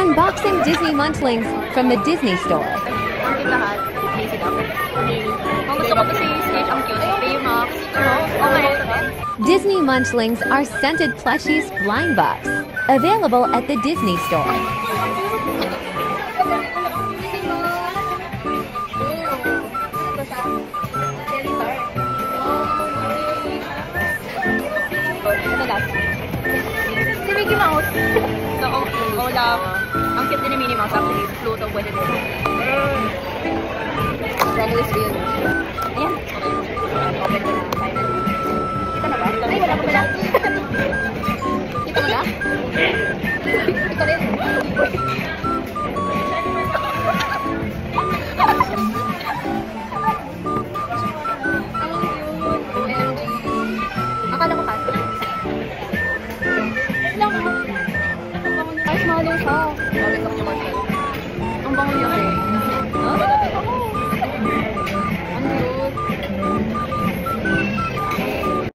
Unboxing Disney Munchlings from the Disney Store. Yung lahat, basic ako. Kung gusto ko to si Stitch, ang cute. Baymax. Okay. Disney Munchlings are scented plushies blind box. Available at the Disney Store. Si Mickey Mouse. So, Olaf. Ang cute din ni Minnie Mouse. Actually, Pluto pwede din. Regulus Field. Ayan. Open ko na. Finally. Kita na ba? Ay, wala pa pala. Kita mo na? Ito rin. Akala ko kasi. Ay, smalo siya. Ang bango niya.